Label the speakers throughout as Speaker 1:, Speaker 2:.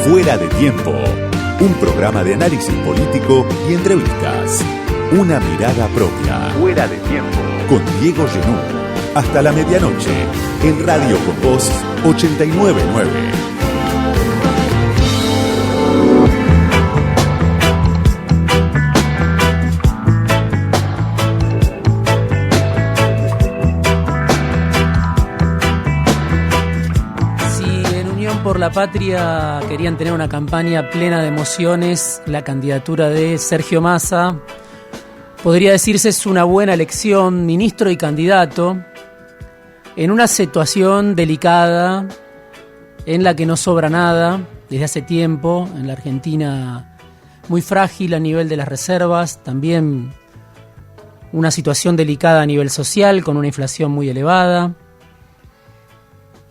Speaker 1: Fuera de Tiempo, un programa de análisis político y entrevistas. Una mirada propia. Fuera de Tiempo. Con Diego Genú. Hasta la medianoche, en Radio Con Voz 899.
Speaker 2: Por la Patria querían tener una campaña plena de emociones, la candidatura de Sergio Massa podría decirse es una buena elección, ministro y candidato, en una situación delicada en la que no sobra nada desde hace tiempo, en la Argentina muy frágil a nivel de las reservas, también una situación delicada a nivel social con una inflación muy elevada.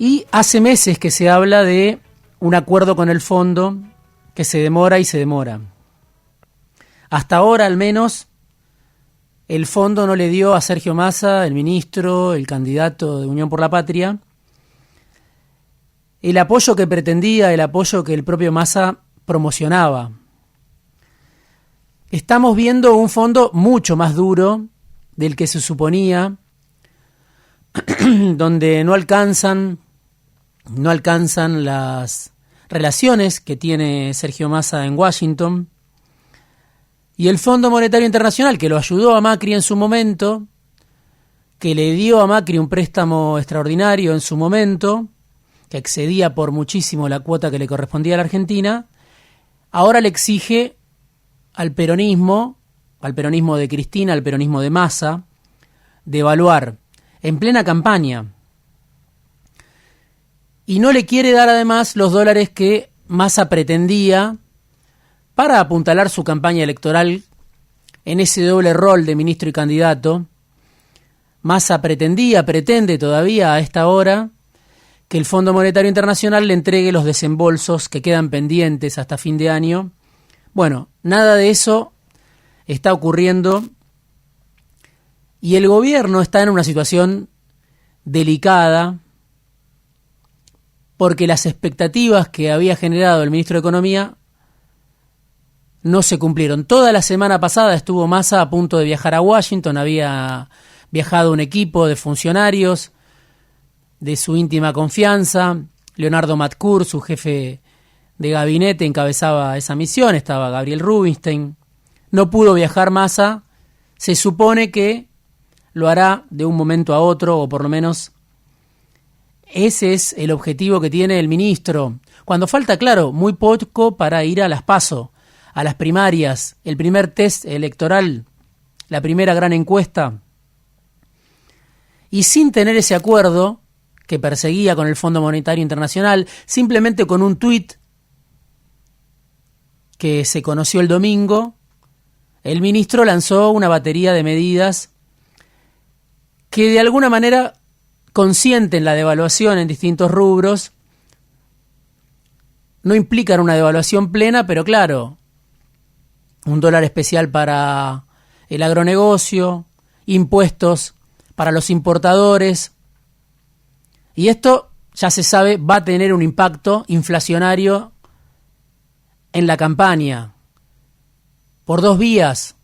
Speaker 2: Y hace meses que se habla de un acuerdo con el fondo que se demora y se demora. Hasta ahora, al menos, el fondo no le dio a Sergio Massa, el ministro, el candidato de Unión por la Patria, el apoyo que pretendía, el apoyo que el propio Massa promocionaba. Estamos viendo un fondo mucho más duro del que se suponía, donde no alcanzan las relaciones que tiene Sergio Massa en Washington, y el Fondo Monetario Internacional, que lo ayudó a Macri en su momento, que le dio a Macri un préstamo extraordinario en su momento, que excedía por muchísimo la cuota que le correspondía a la Argentina, ahora le exige al peronismo de Cristina, al peronismo de Massa, devaluar en plena campaña. Y no le quiere dar además los dólares que Massa pretendía para apuntalar su campaña electoral en ese doble rol de ministro y candidato. Massa pretende todavía a esta hora que el Fondo Monetario Internacional le entregue los desembolsos que quedan pendientes hasta fin de año. Bueno, nada de eso está ocurriendo y el gobierno está en una situación delicada porque las expectativas que había generado el ministro de Economía no se cumplieron. Toda la semana pasada estuvo Massa a punto de viajar a Washington, había viajado un equipo de funcionarios de su íntima confianza, Leonardo Matcourt, su jefe de gabinete, encabezaba esa misión, estaba Gabriel Rubinstein. No pudo viajar Massa, se supone que lo hará de un momento a otro, o por lo menos ese es el objetivo que tiene el ministro. Cuando falta, claro, muy poco para ir a las PASO, a las primarias, el primer test electoral, la primera gran encuesta. Y sin tener ese acuerdo que perseguía con el Fondo Monetario Internacional, simplemente con un tuit que se conoció el domingo, el ministro lanzó una batería de medidas que de alguna manera consienten la devaluación en distintos rubros, no implican una devaluación plena, pero claro, un dólar especial para el agronegocio, impuestos para los importadores, y esto ya se sabe va a tener un impacto inflacionario en la campaña, por dos vías.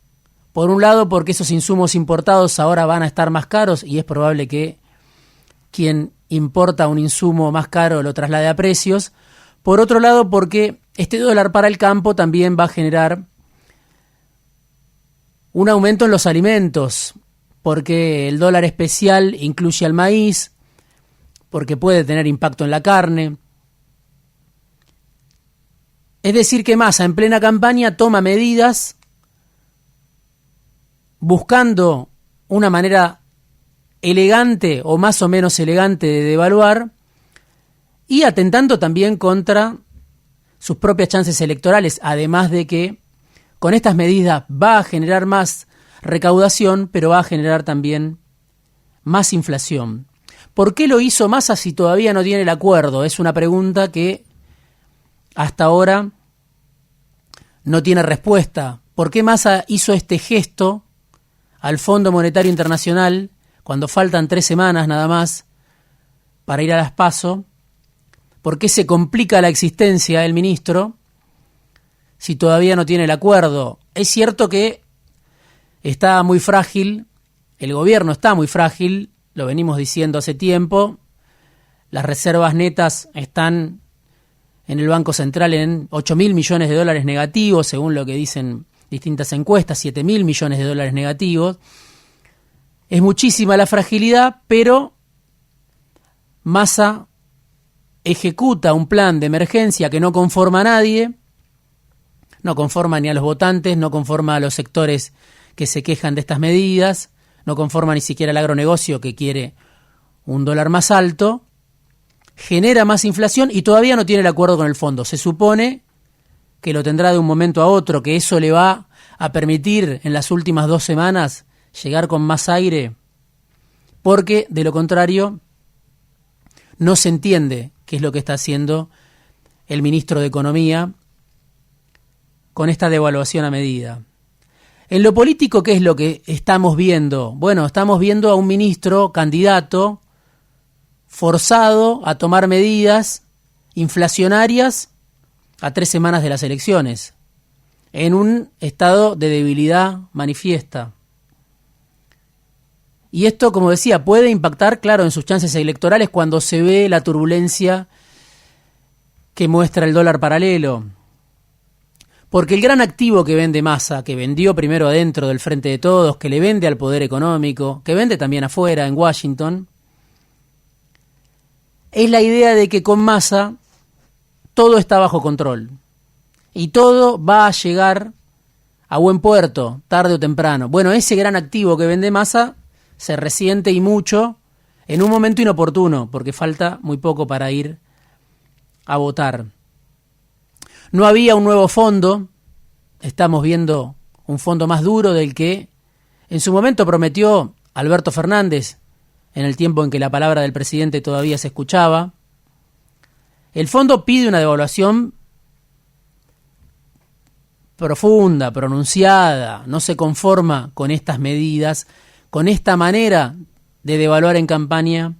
Speaker 2: Por un lado, porque esos insumos importados ahora van a estar más caros y es probable que quien importa un insumo más caro lo traslade a precios. Por otro lado, porque este dólar para el campo también va a generar un aumento en los alimentos, porque el dólar especial incluye al maíz, porque puede tener impacto en la carne. Es decir, que Massa en plena campaña toma medidas buscando una manera elegante o más o menos elegante de devaluar y atentando también contra sus propias chances electorales, además de que con estas medidas va a generar más recaudación, pero va a generar también más inflación. ¿Por qué lo hizo Massa si todavía no tiene el acuerdo? Es una pregunta que hasta ahora no tiene respuesta. ¿Por qué Massa hizo este gesto al Fondo Monetario Internacional cuando faltan 3 semanas nada más para ir a las PASO? ¿Por qué se complica la existencia el ministro si todavía no tiene el acuerdo? Es cierto que está muy frágil, el gobierno está muy frágil, lo venimos diciendo hace tiempo, las reservas netas están en el Banco Central en 8.000 millones de dólares negativos, según lo que dicen distintas encuestas, 7.000 millones de dólares negativos. Es muchísima la fragilidad, pero Massa ejecuta un plan de emergencia que no conforma a nadie, no conforma ni a los votantes, no conforma a los sectores que se quejan de estas medidas, no conforma ni siquiera al agronegocio que quiere un dólar más alto, genera más inflación y todavía no tiene el acuerdo con el fondo. Se supone que lo tendrá de un momento a otro, que eso le va a permitir en las últimas 2 semanas llegar con más aire, porque de lo contrario no se entiende qué es lo que está haciendo el ministro de Economía con esta devaluación a medida. En lo político, ¿qué es lo que estamos viendo? Bueno, estamos viendo a un ministro candidato forzado a tomar medidas inflacionarias a 3 semanas de las elecciones, en un estado de debilidad manifiesta. Y esto, como decía, puede impactar, claro, en sus chances electorales cuando se ve la turbulencia que muestra el dólar paralelo. Porque el gran activo que vende Massa, que vendió primero adentro del Frente de Todos, que le vende al poder económico, que vende también afuera, en Washington, es la idea de que con Massa todo está bajo control y todo va a llegar a buen puerto, tarde o temprano. Bueno, ese gran activo que vende Massa se resiente y mucho en un momento inoportuno, porque falta muy poco para ir a votar. No había un nuevo fondo, estamos viendo un fondo más duro del que en su momento prometió Alberto Fernández en el tiempo en que la palabra del presidente todavía se escuchaba. El fondo pide una devaluación profunda, pronunciada, no se conforma con estas medidas, con esta manera de devaluar en campaña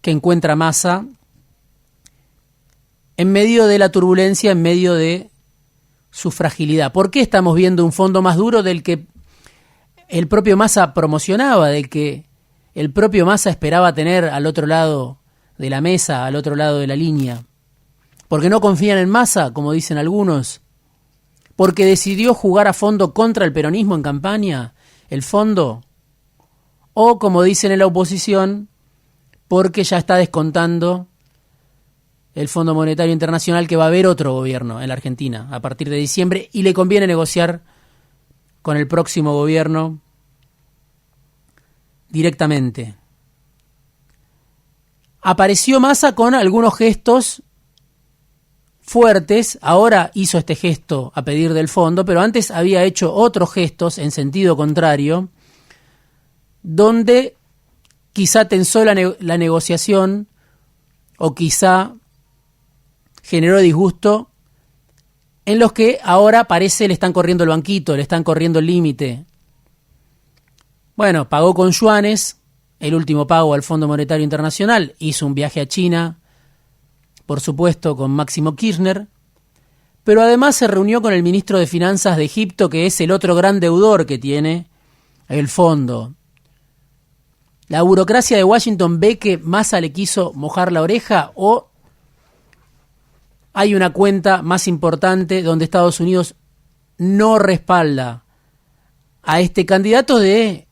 Speaker 2: que encuentra Massa en medio de la turbulencia, en medio de su fragilidad. ¿Por qué estamos viendo un fondo más duro del que el propio Massa promocionaba, del que el propio Massa esperaba tener al otro lado de la mesa, al otro lado de la línea? ¿Porque no confían en Massa, como dicen algunos? ¿Porque decidió jugar a fondo contra el peronismo en campaña, el fondo? O, como dicen en la oposición, porque ya está descontando el Fondo Monetario Internacional que va a haber otro gobierno en la Argentina a partir de diciembre y le conviene negociar con el próximo gobierno directamente. Apareció Massa con algunos gestos fuertes, ahora hizo este gesto a pedir del fondo, pero antes había hecho otros gestos en sentido contrario, donde quizá tensó la negociación o quizá generó disgusto, en los que ahora parece le están corriendo el banquito, le están corriendo el límite. Bueno, pagó con yuanes, el último pago al Fondo Monetario Internacional, hizo un viaje a China, por supuesto con Máximo Kirchner, pero además se reunió con el ministro de Finanzas de Egipto, que es el otro gran deudor que tiene el fondo. ¿La burocracia de Washington ve que Massa le quiso mojar la oreja o hay una cuenta más importante donde Estados Unidos no respalda a este candidato de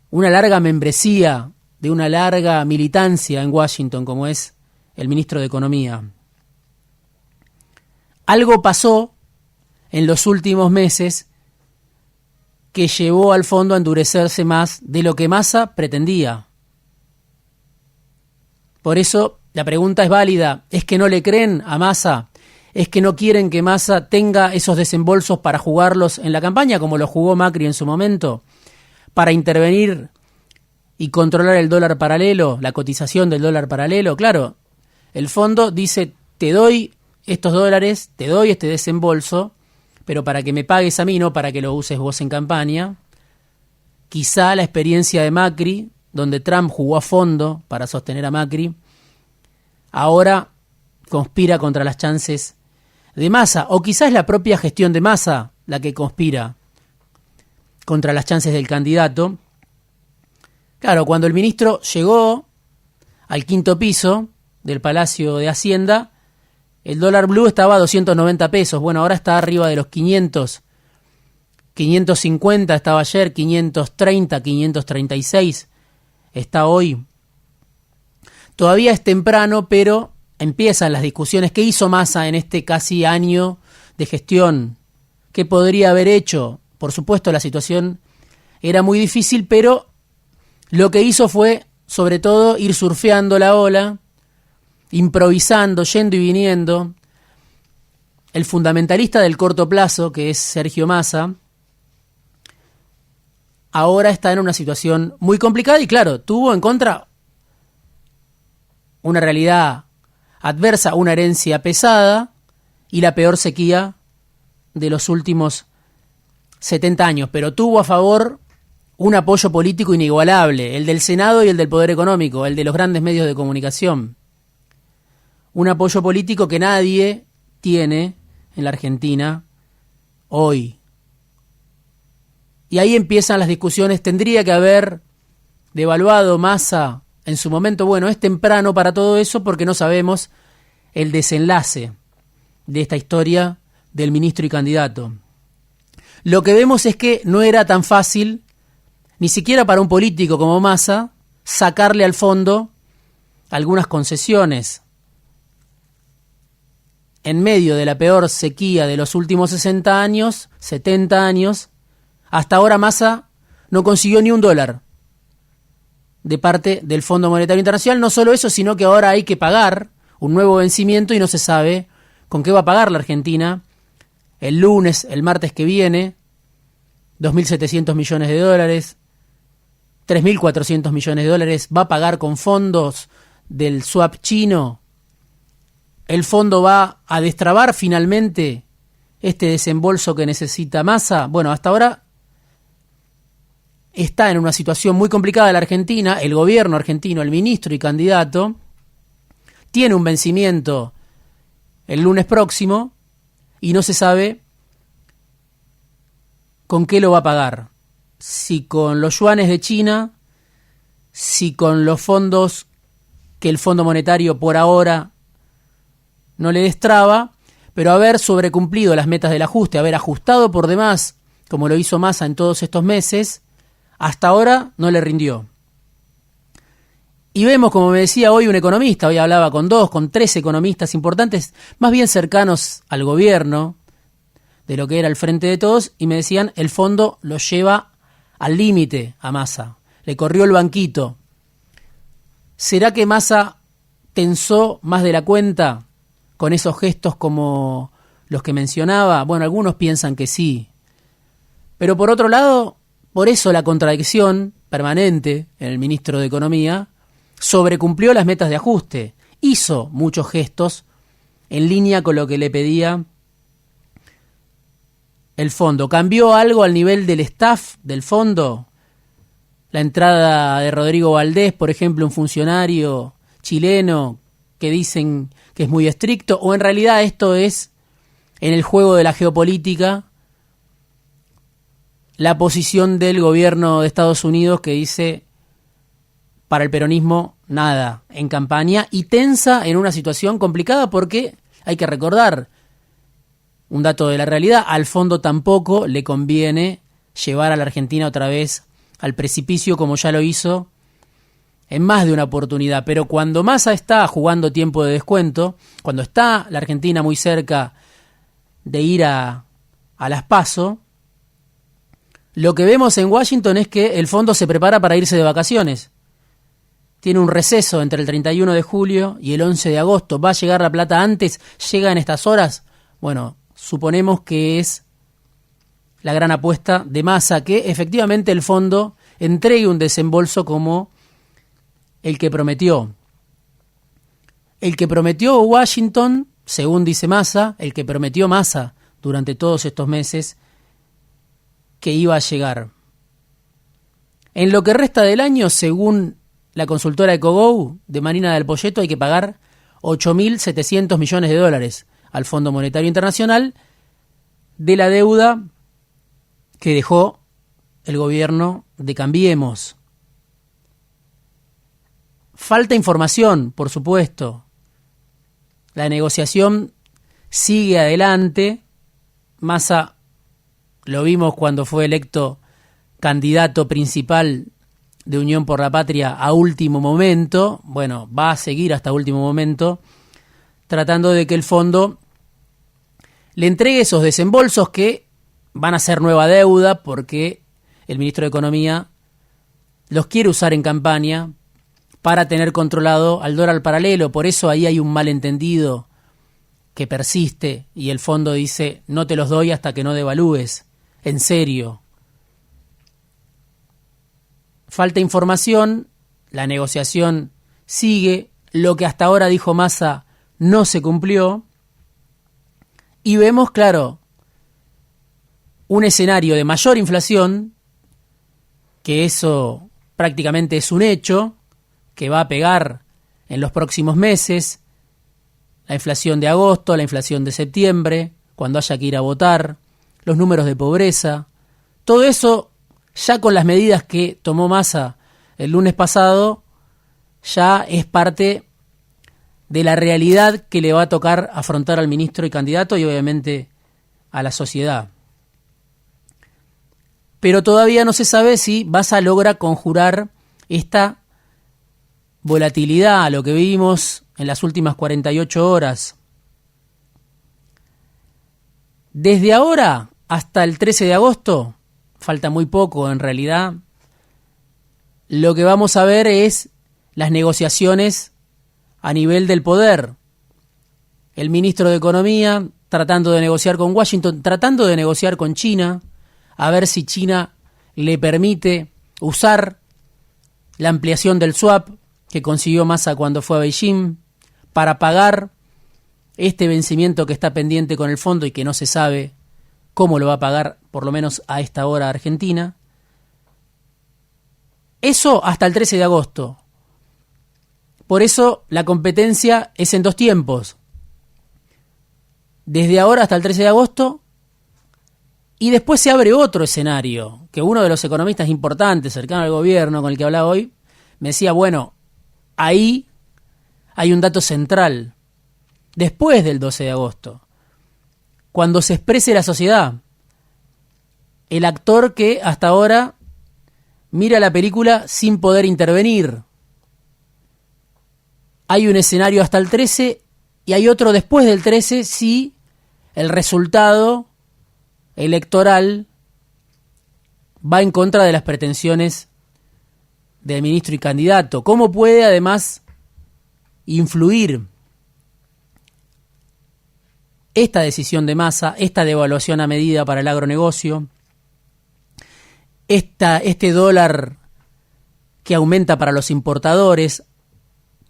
Speaker 2: una larga membresía, de una larga militancia en Washington, como es el ministro de Economía? Algo pasó en los últimos meses que llevó al fondo a endurecerse más de lo que Massa pretendía. Por eso la pregunta es válida. ¿Es que no le creen a Massa? ¿Es que no quieren que Massa tenga esos desembolsos para jugarlos en la campaña, como lo jugó Macri en su momento, para intervenir y controlar el dólar paralelo, la cotización del dólar paralelo? Claro, el fondo dice, te doy estos dólares, te doy este desembolso, pero para que me pagues a mí, no para que lo uses vos en campaña. Quizá la experiencia de Macri, donde Trump jugó a fondo para sostener a Macri, ahora conspira contra las chances de Massa, o quizás la propia gestión de Massa la que conspira contra las chances del candidato. Claro, cuando el ministro llegó al quinto piso del Palacio de Hacienda, el dólar blue estaba a 290 pesos. Bueno, ahora está arriba de los 500. 550 estaba ayer, 530, 536 está hoy. Todavía es temprano, pero empiezan las discusiones. ¿Qué hizo Massa en este casi año de gestión? ¿Qué podría haber hecho? Por supuesto, la situación era muy difícil, pero lo que hizo fue, sobre todo, ir surfeando la ola, improvisando, yendo y viniendo. El fundamentalista del corto plazo, que es Sergio Massa, ahora está en una situación muy complicada y, claro, tuvo en contra una realidad adversa, una herencia pesada y la peor sequía de los últimos 70 años, pero tuvo a favor un apoyo político inigualable, el del Senado y el del Poder Económico, el de los grandes medios de comunicación. Un apoyo político que nadie tiene en la Argentina hoy. Y ahí empiezan las discusiones. ¿Tendría que haber devaluado Massa en su momento? Bueno, es temprano para todo eso porque no sabemos el desenlace de esta historia del ministro y candidato. Lo que vemos es que no era tan fácil, ni siquiera para un político como Massa, sacarle al fondo algunas concesiones. En medio de la peor sequía de los últimos 60 años, 70 años, hasta ahora Massa no consiguió ni $1 de parte del Fondo Monetario Internacional. No solo eso, sino que ahora hay que pagar un nuevo vencimiento y no se sabe con qué va a pagar la Argentina el lunes, el martes que viene. 2.700 millones de dólares, 3.400 millones de dólares va a pagar con fondos del swap chino. El fondo va a destrabar finalmente este desembolso que necesita Massa. Bueno, hasta ahora está en una situación muy complicada la Argentina. El gobierno argentino, el ministro y candidato, tiene un vencimiento el lunes próximo y no se sabe con qué lo va a pagar. Si con los yuanes de China, si con los fondos que el Fondo Monetario por ahora no le destraba, pero haber sobrecumplido las metas del ajuste, haber ajustado por demás, como lo hizo Massa en todos estos meses, hasta ahora no le rindió. Y vemos, como me decía hoy un economista, hoy hablaba con 3 economistas importantes, más bien cercanos al gobierno, de lo que era el Frente de Todos, y me decían, el fondo lo lleva al límite a Massa, le corrió el banquito. ¿Será que Massa tensó más de la cuenta con esos gestos como los que mencionaba? Bueno, algunos piensan que sí. Pero por otro lado, por eso la contradicción permanente en el ministro de Economía, sobrecumplió las metas de ajuste, hizo muchos gestos en línea con lo que le pedía el fondo. ¿Cambió algo al nivel del staff del fondo? La entrada de Rodrigo Valdés, por ejemplo, un funcionario chileno que dicen que es muy estricto, o en realidad esto es, en el juego de la geopolítica, la posición del gobierno de Estados Unidos que dice, para el peronismo, nada en campaña, y tensa en una situación complicada porque, hay que recordar, un dato de la realidad, al fondo tampoco le conviene llevar a la Argentina otra vez al precipicio como ya lo hizo en más de una oportunidad. Pero cuando Massa está jugando tiempo de descuento, cuando está la Argentina muy cerca de ir a las PASO, lo que vemos en Washington es que el fondo se prepara para irse de vacaciones. Tiene un receso entre el 31 de julio y el 11 de agosto. ¿Va a llegar la plata antes? ¿Llega en estas horas? Bueno, suponemos que es la gran apuesta de Massa, que efectivamente el fondo entregue un desembolso como el que prometió. El que prometió Washington, según dice Massa, el que prometió Massa durante todos estos meses, que iba a llegar. En lo que resta del año, según la consultora EcoGo de Marina del Poyeto, hay que pagar $8.700 millones al Fondo Monetario Internacional de la deuda que dejó el gobierno de Cambiemos. Falta información, por supuesto. La negociación sigue adelante. Massa lo vimos cuando fue electo candidato principal de Unión por la Patria a último momento. Bueno, va a seguir hasta último momento tratando de que el fondo le entregue esos desembolsos que van a ser nueva deuda porque el ministro de Economía los quiere usar en campaña para tener controlado al dólar paralelo. Por eso ahí hay un malentendido que persiste y el fondo dice: no te los doy hasta que no devalúes. En serio. Falta información, la negociación sigue, lo que hasta ahora dijo Massa no se cumplió y vemos, claro, un escenario de mayor inflación, que eso prácticamente es un hecho, que va a pegar en los próximos meses, la inflación de agosto, la inflación de septiembre, cuando haya que ir a votar, los números de pobreza, todo eso ya con las medidas que tomó Massa el lunes pasado, ya es parte de la realidad que le va a tocar afrontar al ministro y candidato y obviamente a la sociedad. Pero todavía no se sabe si Massa logra conjurar esta volatilidad, lo que vimos en las últimas 48 horas. Desde ahora hasta el 13 de agosto, falta muy poco en realidad, lo que vamos a ver es las negociaciones a nivel del poder. El ministro de Economía tratando de negociar con Washington, tratando de negociar con China, a ver si China le permite usar la ampliación del swap que consiguió Massa cuando fue a Beijing para pagar este vencimiento que está pendiente con el fondo y que no se sabe cómo lo va a pagar, por lo menos a esta hora Argentina. Eso hasta el 13 de agosto. Por eso la competencia es en dos tiempos. Desde ahora hasta el 13 de agosto. Y después se abre otro escenario, que uno de los economistas importantes, cercano al gobierno, con el que hablaba hoy, me decía, bueno, ahí hay un dato central. Después del 12 de agosto. Cuando se exprese la sociedad, el actor que hasta ahora mira la película sin poder intervenir. Hay un escenario hasta el 13 y hay otro después del 13 si el resultado electoral va en contra de las pretensiones del ministro y candidato. ¿Cómo puede además influir esta decisión de Massa, esta devaluación a medida para el agronegocio, este dólar que aumenta para los importadores,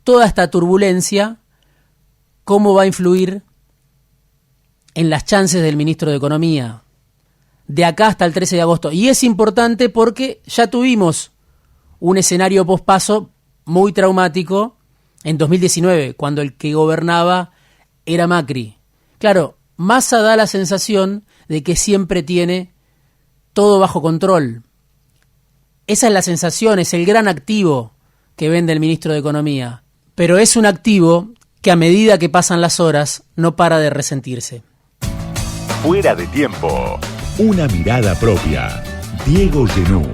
Speaker 2: toda esta turbulencia, cómo va a influir en las chances del ministro de Economía de acá hasta el 13 de agosto? Y es importante porque ya tuvimos un escenario pospaso muy traumático en 2019, cuando el que gobernaba era Macri. Claro, Massa da la sensación de que siempre tiene todo bajo control. Esa es la sensación, es el gran activo que vende el ministro de Economía. Pero es un activo que a medida que pasan las horas no para de resentirse.
Speaker 1: Fuera de tiempo. Una mirada propia. Diego Genú.